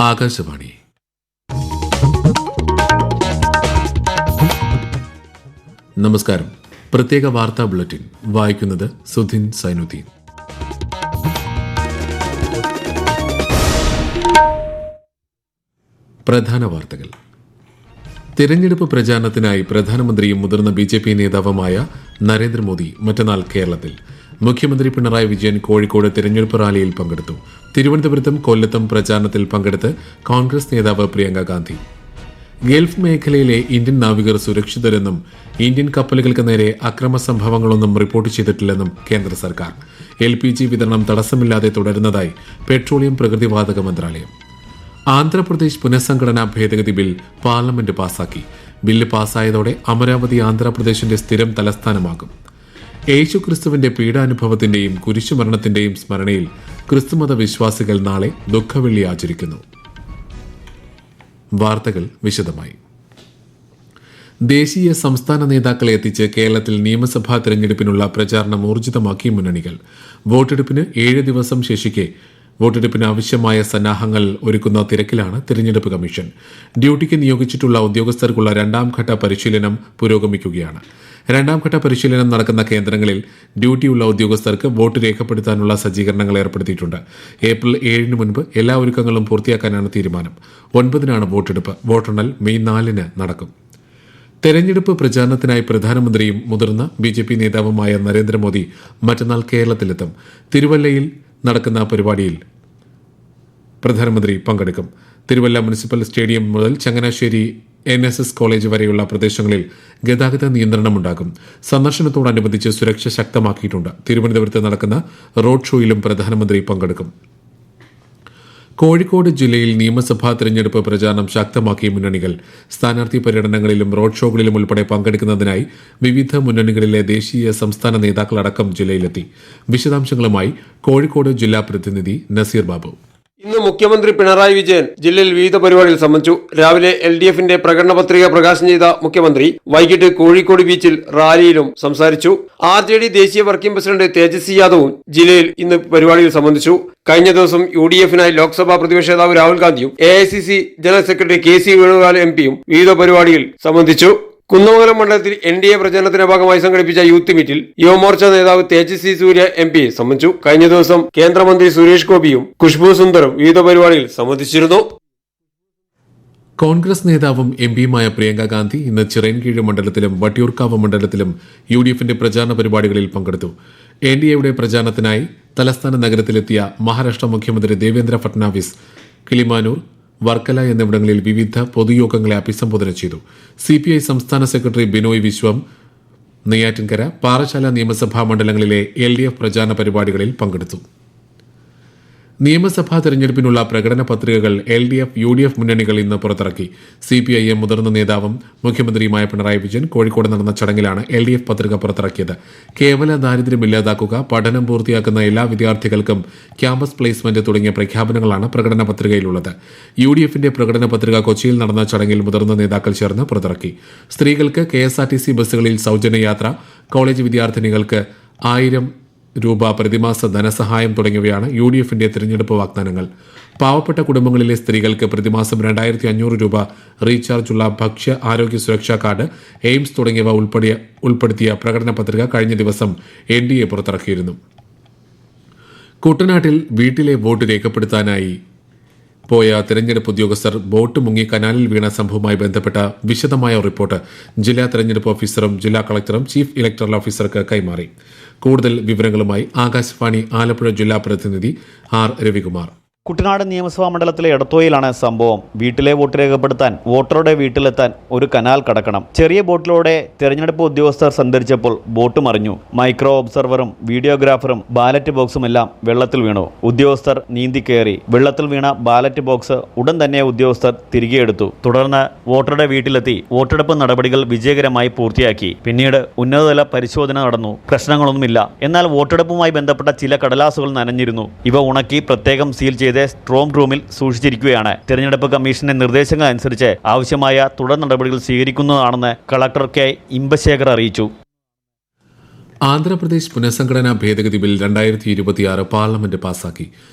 ആകാശവാണി. നമസ്കാരം. പ്രത്യേക വാർത്താ ബുള്ളറ്റിൻ വായിക്കുന്നത് സുധിൻ സൈനുദ്ദീൻ. പ്രധാന വാർത്തകൾ. തിരഞ്ഞെടുപ്പ് പ്രചാരണത്തിനായി പ്രധാനമന്ത്രിയും മുതിർന്ന BJP നേതാവുമായ നരേന്ദ്രമോദി മറ്റന്നാൾ കേരളത്തിൽ. മുഖ്യമന്ത്രി പിണറായി വിജയൻ കോഴിക്കോട് തിരഞ്ഞെടുപ്പ് റാലിയിൽ പങ്കെടുത്തു. തിരുവനന്തപുരത്തും കൊല്ലത്തും പ്രചാരണത്തിൽ പങ്കെടുത്ത് കോൺഗ്രസ് നേതാവ് പ്രിയങ്ക ഗാന്ധി. ഗൾഫ് മേഖലയിലെ ഇന്ത്യൻ നാവികർ സുരക്ഷിതരെന്നും ഇന്ത്യൻ കപ്പലുകൾക്ക് നേരെ അക്രമ സംഭവങ്ങളൊന്നും റിപ്പോർട്ട് ചെയ്തിട്ടില്ലെന്നും കേന്ദ്ര സർക്കാർ. LPG വിതരണം തടസ്സമില്ലാതെ തുടരുന്നതായി പെട്രോളിയം പ്രകൃതിവാതക മന്ത്രാലയം. ആന്ധ്രാപ്രദേശ് പുനഃസംഘടനാ ഭേദഗതി ബിൽ പാർലമെന്റ് പാസാക്കി. ബില്ല് പാസായതോടെ അമരാവതി ആന്ധ്രാപ്രദേശിന്റെ സ്ഥിരം തലസ്ഥാനമാകും. യേശുക്രിസ്തുവിന്റെ പീഡാനുഭവത്തിന്റെയും കുരിശുമരണത്തിന്റെയും സ്മരണയിൽ ക്രിസ്തുമത വിശ്വാസികൾ നാളെ ദുഃഖവെള്ളി ആചരിക്കുന്നു. വാർത്തകൾ വിശദമായി. ദേശീയ സംസ്ഥാന നേതാക്കളെ എത്തിച്ച് കേരളത്തിൽ നിയമസഭാ തെരഞ്ഞെടുപ്പിനുള്ള പ്രചാരണം ഊർജിതമാക്കി മുന്നണികൾ. വോട്ടെടുപ്പിന് 7 ദിവസം ശേഷിക്കെ വോട്ടെടുപ്പിന് ആവശ്യമായ സന്നാഹങ്ങൾ ഒരുക്കുന്ന തിരക്കിലാണ് തിരഞ്ഞെടുപ്പ് കമ്മീഷൻ. ഡ്യൂട്ടിക്ക് നിയോഗിച്ചിട്ടുള്ള ഉദ്യോഗസ്ഥർക്കുള്ള 2ഘട്ട പരിശീലനം പുരോഗമിക്കുകയാണ്. 2ഘട്ട പരിശീലനം നടക്കുന്ന കേന്ദ്രങ്ങളിൽ ഡ്യൂട്ടിയുള്ള ഉദ്യോഗസ്ഥർക്ക് വോട്ട് രേഖപ്പെടുത്താനുള്ള സജ്ജീകരണങ്ങൾ ഏർപ്പെടുത്തിയിട്ടുണ്ട്. ഏപ്രിൽ 7 മുൻപ് എല്ലാ ഒരുക്കങ്ങളും പൂർത്തിയാക്കാനാണ് തീരുമാനം. 9-നാണ് വോട്ടെടുപ്പ്. വോട്ടെണ്ണൽ മെയ് 4 നടക്കും. തെരഞ്ഞെടുപ്പ് പ്രചാരണത്തിനായി പ്രധാനമന്ത്രിയും മുതിർന്ന BJP നേതാവുമായ നരേന്ദ്രമോദി മറ്റന്നാൾ കേരളത്തിലെത്തും. തിരുവല്ലയിൽ നടക്കുന്ന പരിപാടിയിൽ പ്രധാനമന്ത്രി പങ്കെടുക്കും. തിരുവല്ല മുനിസിപ്പൽ സ്റ്റേഡിയം മുതൽ ചങ്ങനാശ്ശേരി NSS കോളേജ് വരെയുള്ള പ്രദേശങ്ങളിൽ ഗതാഗത നിയന്ത്രണമുണ്ടാകും. സന്ദർശനത്തോടനുബന്ധിച്ച് സുരക്ഷ ശക്തമാക്കിയിട്ടുണ്ട്. തിരുവനന്തപുരത്ത് നടക്കുന്ന റോഡ് ഷോയിലും പ്രധാനമന്ത്രി പങ്കെടുക്കും. കോഴിക്കോട് ജില്ലയിൽ നിയമസഭാ തെരഞ്ഞെടുപ്പ് പ്രചാരണം ശക്തമാക്കിയ മുന്നണികൾ. സ്ഥാനാർത്ഥി പര്യടനങ്ങളിലും റോഡ് ഷോകളിലും ഉൾപ്പെടെ പങ്കെടുക്കുന്നതിനായി വിവിധ മുന്നണികളിലെ ദേശീയ സംസ്ഥാന നേതാക്കളടക്കം ജില്ലയിലെത്തി. വിശദാംശങ്ങളുമായി കോഴിക്കോട് ജില്ലാ പ്രതിനിധി നസീർ ബാബു. ഇന്ന് മുഖ്യമന്ത്രി പിണറായി വിജയൻ ജില്ലയിൽ വിവിധ പരിപാടികൾ സംബന്ധിച്ചു. രാവിലെ LDFന്റെ പ്രകടന പത്രിക പ്രകാശനം ചെയ്ത മുഖ്യമന്ത്രി വൈകിട്ട് കോഴിക്കോട് ബീച്ചിൽ റാലിയിലും സംസാരിച്ചു. RJD ദേശീയ വർക്കിംഗ് പ്രസിഡന്റ് തേജസ്വി യാദവും ജില്ലയിൽ ഇന്ന് പരിപാടിയിൽ സംബന്ധിച്ചു. കഴിഞ്ഞ ദിവസം UDF-നായി ലോക്സഭാ പ്രതിപക്ഷ നേതാവ് രാഹുൽ ഗാന്ധിയും AICC general secretary KC Venugopal MPയും വിവിധ പരിപാടിയിൽ സംബന്ധിച്ചു. കുന്നമംഗലം മണ്ഡലത്തിൽ NDA പ്രചരണത്തിന്റെ ഭാഗമായി സംഘടിപ്പിച്ച യൂത്ത് മീറ്റിൽ യുവമോർച്ച നേതാവ് തേജസ്വി സൂര്യ MP സംബന്ധിച്ചു. കഴിഞ്ഞ ദിവസം കേന്ദ്രമന്ത്രി സുരേഷ് ഗോപിയും ഖുഷ്ബു സുന്ദറും വിവിധ പരിപാടിയിൽ സംബന്ധിച്ചിരുന്നു. കോൺഗ്രസ് നേതാവും MPയുമായ പ്രിയങ്ക ഗാന്ധി ഇന്ന് ചിറയൻകീഴ് മണ്ഡലത്തിലും വട്ടിയൂർക്കാവ് മണ്ഡലത്തിലും UDFന്റെ പ്രചാരണ പരിപാടികളിൽ പങ്കെടുത്തു. NDAയുടെ പ്രചാരണത്തിനായി തലസ്ഥാന നഗരത്തിലെത്തിയ മഹാരാഷ്ട്ര മുഖ്യമന്ത്രി ദേവേന്ദ്ര ഫട്നാവിസ് കിളിമാനൂർ, വർക്കല എന്നിവിടങ്ങളിൽ വിവിധ പൊതുയോഗങ്ങളെ അഭിസംബോധന ചെയ്തു. CPI സംസ്ഥാന സെക്രട്ടറി ബിനോയ് വിശ്വം നെയ്യാറ്റിൻകര, പാറശാല നിയമസഭാ മണ്ഡലങ്ങളിലെ LDF പ്രചാരണ പരിപാടികളിൽ പങ്കെടുത്തു. നിയമസഭാ തെരഞ്ഞെടുപ്പിനുള്ള പ്രകടന പത്രികകൾ LDF, UDF മുന്നണികൾ ഇന്ന് പുറത്തിറക്കി. CPIM മുതിർന്ന നേതാവും മുഖ്യമന്ത്രിയുമായ പിണറായി വിജയൻ കോഴിക്കോട് നടന്ന ചടങ്ങിലാണ് LDF പത്രിക പുറത്തിറക്കിയത്. കേവല ദാരിദ്ര്യം ഇല്ലാതാക്കുക, പഠനം പൂർത്തിയാക്കുന്ന എല്ലാ വിദ്യാർത്ഥികൾക്കും ക്യാമ്പസ് പ്ലേസ്മെന്റ് തുടങ്ങിയ പ്രഖ്യാപനങ്ങളാണ് പ്രകടന പത്രികയിലുള്ളത്. UDFന്റെ പ്രകടന പത്രിക കൊച്ചിയിൽ നടന്ന ചടങ്ങിൽ മുതിർന്ന നേതാക്കൾ ചേർന്ന് പുറത്തിറക്കി. സ്ത്രീകൾക്ക് KSRTC ബസ്സുകളിൽ സൌജന്യ യാത്ര, കോളേജ് വിദ്യാർത്ഥിനികൾക്ക് 1000 രൂപ പ്രതിമാസ ധനസഹായം തുടങ്ങിയവയാണ് UDFന്റെ തിരഞ്ഞെടുപ്പ് വാഗ്ദാനങ്ങൾ. പാവപ്പെട്ട കുടുംബങ്ങളിലെ സ്ത്രീകൾക്ക് പ്രതിമാസം 2500 രൂപ റീചാർജുള്ള ഭക്ഷ്യ ആരോഗ്യ സുരക്ഷാ കാർഡ്, എയിംസ് തുടങ്ങിയവ ഉൾപ്പെടുത്തിയ പ്രകടന പത്രിക കഴിഞ്ഞ ദിവസം NDA പുറത്തിറക്കിയിരുന്നു. കുട്ടനാട്ടിൽ വീട്ടിലെ വോട്ട് രേഖപ്പെടുത്താനായി പോയ തെരഞ്ഞെടുപ്പ് ഉദ്യോഗസ്ഥർ ബോട്ട് മുങ്ങി കനാലിൽ വീണ സംഭവവുമായി ബന്ധപ്പെട്ട വിശദമായ റിപ്പോർട്ട് ജില്ലാ തെരഞ്ഞെടുപ്പ് ഓഫീസറും ജില്ലാ കളക്ടറും ചീഫ് ഇലക്ടറൽ ഓഫീസർക്ക് കൈമാറി. കൂടുതൽ വിവരങ്ങളുമായി ആകാശവാണി ആലപ്പുഴ ജില്ലാ പ്രതിനിധി R. രവികുമാർ. കുട്ടനാട് നിയമസഭാ മണ്ഡലത്തിലെ എടത്തോയിലാണ് സംഭവം. വീട്ടിലെ വോട്ട് രേഖപ്പെടുത്താൻ വോട്ടറുടെ വീട്ടിലെത്താൻ ഒരു കനാൽ കടക്കണം. ചെറിയ ബോട്ടിലൂടെ തെരഞ്ഞെടുപ്പ് ഉദ്യോഗസ്ഥർ സഞ്ചരിച്ചപ്പോൾ ബോട്ട് മറിഞ്ഞു. മൈക്രോ ഒബ്സർവറും വീഡിയോഗ്രാഫറും ബാലറ്റ് ബോക്സുമെല്ലാം വെള്ളത്തിൽ വീണു. ഉദ്യോഗസ്ഥർ നീന്തി കയറി. വെള്ളത്തിൽ വീണ ബാലറ്റ് ബോക്സ് ഉടൻ തന്നെ ഉദ്യോഗസ്ഥർ തിരികെ എടുത്തു. തുടർന്ന് വോട്ടറുടെ വീട്ടിലെത്തി വോട്ടെടുപ്പ് നടപടികൾ വിജയകരമായി പൂർത്തിയാക്കി. പിന്നീട് ഉന്നതതല പരിശോധന നടന്നു. പ്രശ്നങ്ങളൊന്നുമില്ല. എന്നാൽ വോട്ടെടുപ്പുമായി ബന്ധപ്പെട്ട ചില കടലാസുകൾ നനഞ്ഞിരുന്നു. ഇവ ഉണക്കി പ്രത്യേകം സീൽ ചെയ്ത് സ്ട്രോങ് റൂമിൽ സൂക്ഷിച്ചിരിക്കുകയാണ്. തെരഞ്ഞെടുപ്പ് കമ്മീഷന്റെ നിർദ്ദേശങ്ങൾ അനുസരിച്ച് ആവശ്യമായ തുടർ നടപടികൾ സ്വീകരിക്കുന്നതാണെന്ന് കളക്ടർ K. ഇമ്പശേഖർ അറിയിച്ചു. ആന്ധ്രാപ്രദേശ് പുനഃസംഘടനാ ഭേദഗതി ബിൽ 2026 പാർലമെന്റ് പാസാക്കി.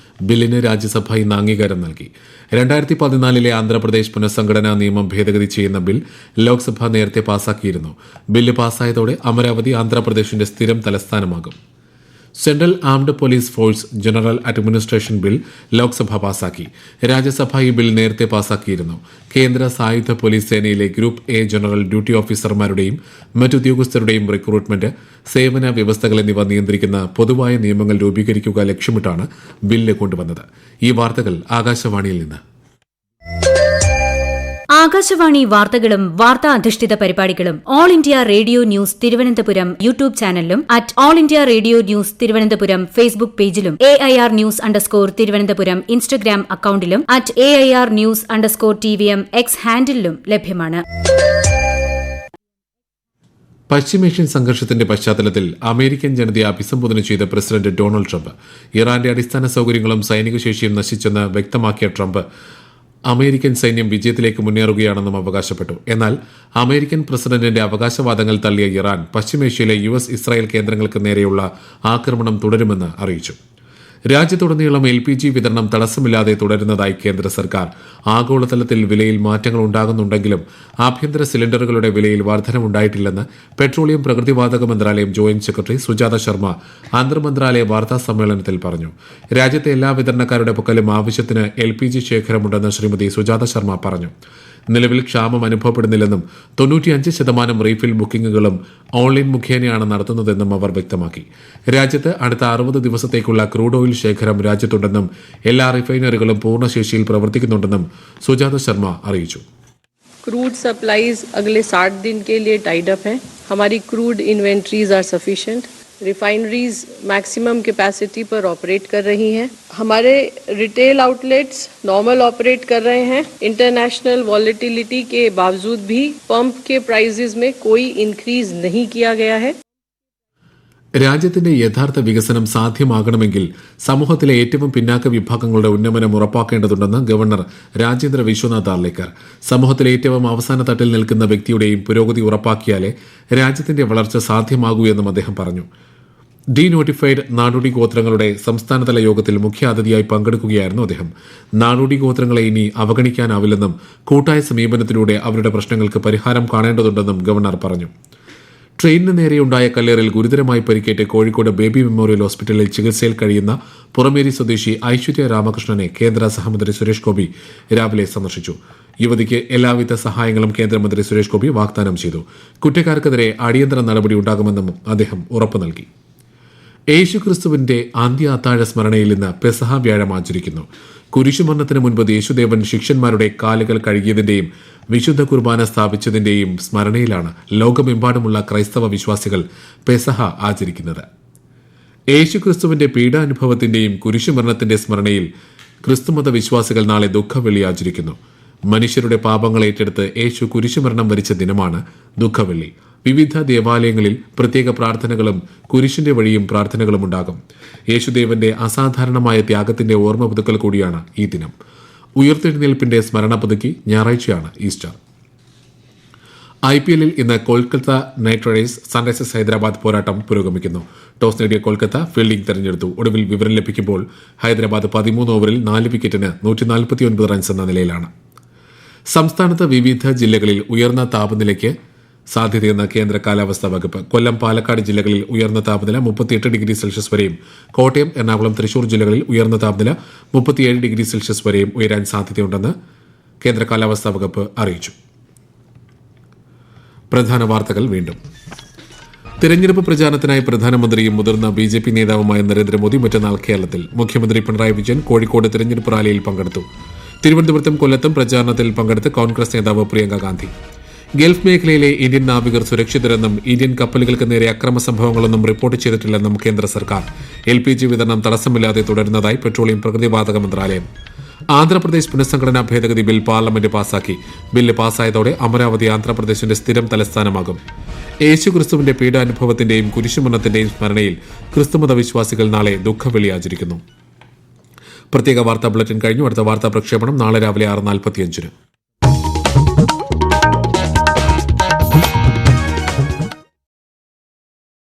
ബില്ലിന് രാജ്യസഭ ഇന്ന് അംഗീകാരം നൽകി. 2014 ആന്ധ്രാപ്രദേശ് പുനഃസംഘടനാ നിയമം ഭേദഗതി ചെയ്യുന്ന ബിൽ ലോക്സഭ നേരത്തെ പാസാക്കിയിരുന്നു. ബില്ല് പാസായതോടെ അമരാവതി ആന്ധ്രാപ്രദേശിന്റെ സ്ഥിരം തലസ്ഥാനമാകും. Central armed police force general administration bill Lok Sabha പാസാക്കി. രാജ്യസഭ ഈ ബിൽ നേരത്തെ പാസാക്കിയിരുന്നു. കേന്ദ്ര സായുധ പോലീസ് സേനയിലെ ഗ്രൂപ്പ് എ ജനറൽ ഡ്യൂട്ടി ഓഫീസർമാരുടെയും മറ്റുദ്യോഗസ്ഥരുടെയും റിക്രൂട്ട്മെന്റ്, സേവന വ്യവസ്ഥകൾ എന്നിവ നിയന്ത്രിക്കുന്ന പൊതുവായ നിയമങ്ങൾ രൂപീകരിക്കുക ലക്ഷ്യമിട്ടാണ് ബില്ല് കൊണ്ടുവന്നത്. ഈ വാർത്തകൾ ആകാശവാണിയിൽ നിന്ന്. ആകാശവാണി വാർത്തകളും വാർത്താ അധിഷ്ഠിത പരിപാടികളും all India radio news Thiruvananthapuram YouTube ചാനലിലും all India radio news Thiruvananthapuram Facebook പേജിലും AIR ന്യൂസ് _തിരുവനന്തപുരം ഇൻസ്റ്റഗ്രാം അക്കൌണ്ടിലും AIR ന്യൂസ് _TVM X ഹാൻഡിലും ലഭ്യമാണ്. പശ്ചിമേഷ്യൻ സംഘർഷത്തിന്റെ പശ്ചാത്തലത്തിൽ അമേരിക്കൻ ജനതയെ അഭിസംബോധന ചെയ്ത പ്രസിഡന്റ് ഡൊണാൾഡ് ട്രംപ് ഇറാന്റെ അടിസ്ഥാന സൌകര്യങ്ങളും സൈനിക ശേഷിയും നശിച്ചെന്ന് വ്യക്തമാക്കിയ ട്രംപ് അമേരിക്കൻ സൈന്യം വിജയത്തിലേക്ക് മുന്നേറുകയാണെന്നും അവകാശപ്പെട്ടു. എന്നാൽ അമേരിക്കൻ പ്രസിഡന്റിന്റെ അവകാശവാദങ്ങൾ തള്ളിയ ഇറാൻ പശ്ചിമേഷ്യയിലെ US ഇസ്രായേൽ കേന്ദ്രങ്ങൾക്ക് നേരെയുള്ള ആക്രമണം തുടരുമെന്ന് അറിയിച്ചു. രാജ്യത്തുടനീളം LPG വിതരണം തടസ്സമില്ലാതെ തുടരുന്നതായി കേന്ദ്ര സർക്കാർ. ആഗോളതലത്തിൽ വിലയിൽ മാറ്റങ്ങൾ ഉണ്ടാകുന്നുണ്ടെങ്കിലും ആഭ്യന്തര സിലിണ്ടറുകളുടെ വിലയിൽ വർധനമുണ്ടായിട്ടില്ലെന്ന് പെട്രോളിയം പ്രകൃതിവാതക മന്ത്രാലയം ജോയിന്റ് സെക്രട്ടറി സുജാത ശർമ്മ അന്തർമന്ത്രാലയ വാർത്താ സമ്മേളനത്തിൽ പറഞ്ഞു. രാജ്യത്തെ എല്ലാ വിതരണക്കാരുടെ പക്കലും ആവശ്യത്തിന് LPG ശേഖരമുണ്ടെന്ന് ശ്രീമതി സുജാത ശർമ്മ പറഞ്ഞു. നിലവിൽ ക്ഷാമം അനുഭവപ്പെടുന്നില്ലെന്നും 95% റീഫിൽ ബുക്കിംഗുകളും ഓൺലൈൻ മുഖേനയാണ് നടത്തുന്നതെന്നും അവർ വ്യക്തമാക്കി. രാജ്യത്ത് അടുത്ത 60 ദിവസത്തേക്കുള്ള ക്രൂഡ് ഓയിൽ ശേഖരം രാജ്യത്തുണ്ടെന്നും എല്ലാ റിഫൈനറികളും പൂർണ്ണശേഷിയിൽ പ്രവർത്തിക്കുന്നുണ്ടെന്നും സുജാത ശർമ്മ അറിയിച്ചു. क्रूड सप्लाईज अगले 60 दिन के लिए टाइड अप हैं. हमारी crude inventories are sufficient. Refineries maximum capacity पर ऑपरेट कर रही हैं. हमारे रिटेल आउटलेट्स नॉर्मल ऑपरेट कर रहे हैं. इंटरनेशनल वॉलेटिलिटी के बावजूद भी पंप के प्राइसेस में कोई इंक्रीज नहीं किया गया है. രാജ്യത്തിന്റെ യഥാർത്ഥ വികസനം സാധ്യമാകണമെങ്കിൽ സമൂഹത്തിലെ ഏറ്റവും പിന്നാക്ക വിഭാഗങ്ങളുടെ ഉന്നമനം ഉറപ്പാക്കേണ്ടതുണ്ടെന്ന് ഗവർണർ രാജേന്ദ്ര വിശ്വനാഥ് ആർലേക്കർ. സമൂഹത്തിലെ ഏറ്റവും അവസാന തട്ടിൽ നിൽക്കുന്ന വ്യക്തിയുടെയും പുരോഗതി ഉറപ്പാക്കിയാലേ രാജ്യത്തിന്റെ വളർച്ച സാധ്യമാകൂ എന്നും അദ്ദേഹം പറഞ്ഞു. ഡീനോട്ടിഫൈഡ് നാടോടി ഗോത്രങ്ങളുടെ സംസ്ഥാനതല യോഗത്തിൽ മുഖ്യ അതിഥിയായി പങ്കെടുക്കുകയായിരുന്നു അദ്ദേഹം. നാടോടി ഗോത്രങ്ങളെ ഇനി അവഗണിക്കാനാവില്ലെന്നും കൂട്ടായ സമീപനത്തിലൂടെ അവരുടെ പ്രശ്നങ്ങൾക്ക് പരിഹാരം കാണേണ്ടതുണ്ടെന്നും ഗവർണർ പറഞ്ഞു. ട്രെയിനിന് നേരെയുണ്ടായ കല്ലേറിൽ ഗുരുതരമായി പരിക്കേറ്റ് കോഴിക്കോട് ബേബി മെമ്മോറിയൽ ഹോസ്പിറ്റലിൽ ചികിത്സയിൽ കഴിയുന്ന പുറമേരി സ്വദേശി ഐശ്വര്യ രാമകൃഷ്ണനെ കേന്ദ്ര സഹമന്ത്രി സുരേഷ് ഗോപി രാവിലെ സന്ദർശിച്ചു. യുവതിക്ക് എല്ലാവിധ സഹായങ്ങളും കേന്ദ്രമന്ത്രി സുരേഷ് ഗോപി വാഗ്ദാനം ചെയ്തു. കുറ്റക്കാർക്കെതിരെ അടിയന്തര നടപടി ഉണ്ടാകുമെന്നും അദ്ദേഹം ഉറപ്പു നൽകി. യേശുക്രിസ്തുവിന്റെ അന്ത്യ അത്താഴ സ്മരണയിൽ ഇന്ന് പെസഹ വ്യാഴം ആചരിക്കുന്നു. കുരിശുമരണത്തിന് മുൻപ് യേശുദേവൻ ശിഷ്യന്മാരുടെ കാലുകൾ കഴുകിയതിന്റെയും വിശുദ്ധ കുർബാന സ്ഥാപിച്ചതിന്റെയും സ്മരണയിലാണ് ലോകമെമ്പാടുമുള്ള ക്രൈസ്തവ വിശ്വാസികൾ പെസഹ ആചരിക്കുന്നത്. യേശുക്രിസ്തുവിന്റെ പീഡാനുഭവത്തിന്റെയും കുരിശുമരണത്തിന്റെ സ്മരണയിൽ ക്രിസ്തുമത വിശ്വാസികൾ നാളെ ദുഃഖവെള്ളി ആചരിക്കുന്നു. മനുഷ്യരുടെ പാപങ്ങൾ ഏറ്റെടുത്ത് യേശു കുരിശുമരണം വരിച്ച ദിനമാണ് ദുഃഖവെള്ളി. വിവിധ ദേവാലയങ്ങളിൽ പ്രത്യേക പ്രാർത്ഥനകളും കുരിശിന്റെ വഴിയും പ്രാർത്ഥനകളും ഉണ്ടാകും. യേശുദേവന്റെ അസാധാരണമായ ത്യാഗത്തിന്റെ ഓർമ്മ പുതുക്കൽ കൂടിയാണ് ഈ ദിനം. ഉയർത്തെഴുന്നേൽപ്പിന്റെ സ്മരണ പുതുക്കി ഞായറാഴ്ചയാണ് ഈസ്റ്റർ. IPL ഇന്ന് Kolkata night Riders Sunrisers Hyderabad പോരാട്ടം പുരോഗമിക്കുന്നു. ടോസ് നേടിയ കൊൽക്കത്ത ഫീൽഡിംഗ് തെരഞ്ഞെടുത്തു. ഒടുവിൽ വിവരം ലഭിക്കുമ്പോൾ ഹൈദരാബാദ് 13 ഓവറിൽ 4 വിക്കറ്റിന് 149 റൺസ് എന്ന നിലയിലാണ്. സംസ്ഥാനത്ത് വിവിധ ജില്ലകളിൽ ഉയർന്ന താപനിലയ്ക്ക് സാധ്യതയെന്ന കേന്ദ്ര കാലാവസ്ഥാ വകുപ്പ്. കൊല്ലം, പാലക്കാട് ജില്ലകളിൽ ഉയർന്ന താപനില 38 ഡിഗ്രി സെൽഷ്യസ് വരെയും കോട്ടയം, എറണാകുളം, തൃശൂർ ജില്ലകളിൽ ഉയർന്ന താപനില 37 ഡിഗ്രി സെൽഷ്യസ് വരെയും ഉയരാൻ സാധ്യതയുണ്ടെന്ന് കേന്ദ്ര കാലാവസ്ഥാ വകുപ്പ് അറിയിച്ചു. പ്രധാന വാർത്തകൾ വീണ്ടും. തിരഞ്ഞെടുപ്പ് പ്രചാരണത്തിനായി പ്രധാനമന്ത്രിയും മുതിർന്ന BJP നേതാവുമായ നരേന്ദ്രമോദി മറ്റന്നാൾ കേരളത്തിൽ. മുഖ്യമന്ത്രി പിണറായി വിജയൻ കോഴിക്കോട് തിരഞ്ഞെടുപ്പ് റാലിയിൽ പങ്കെടുത്തു. തിരുവനന്തപുരത്തും കൊല്ലത്തും പ്രചാരണത്തിൽ പങ്കെടുത്ത് കോൺഗ്രസ് നേതാവ് പ്രിയങ്ക ഗാന്ധി. ഗൾഫ് മേഖലയിലെ ഇന്ത്യൻ നാവികർ സുരക്ഷിതരെന്നും ഇന്ത്യൻ കപ്പലുകൾക്ക് നേരെ അക്രമ സംഭവങ്ങളൊന്നും റിപ്പോർട്ട് ചെയ്തിട്ടില്ലെന്നും കേന്ദ്ര സർക്കാർ. LPG വിതരണം തടസ്സമില്ലാതെ തുടരുന്നതായി പെട്രോളിയം പ്രകൃതിവാതക മന്ത്രാലയം. ആന്ധ്രാപ്രദേശ് പുനഃസംഘടനാ ഭേദഗതി ബിൽ പാർലമെന്റ് പാസാക്കി. ബില്ല് പാസ്സായതോടെ അമരാവതി ആന്ധ്രാപ്രദേശിന്റെ സ്ഥിരം തലസ്ഥാനമാകും. യേശുക്രിസ്തുവിന്റെ പീഡാനുഭവത്തിന്റെയും കുരിശുമരണത്തിന്റെയും സ്മരണയിൽ ക്രിസ്തുമത വിശ്വാസികൾ നാളെ ദുഃഖവെള്ളി ആചരിക്കുന്നു. പ്രത്യേക വാർത്താ ബുള്ളറ്റിൻ കഴിഞ്ഞു. അടുത്ത വാർത്താ പ്രക്ഷേപണം നാളെ രാവിലെ 6:45.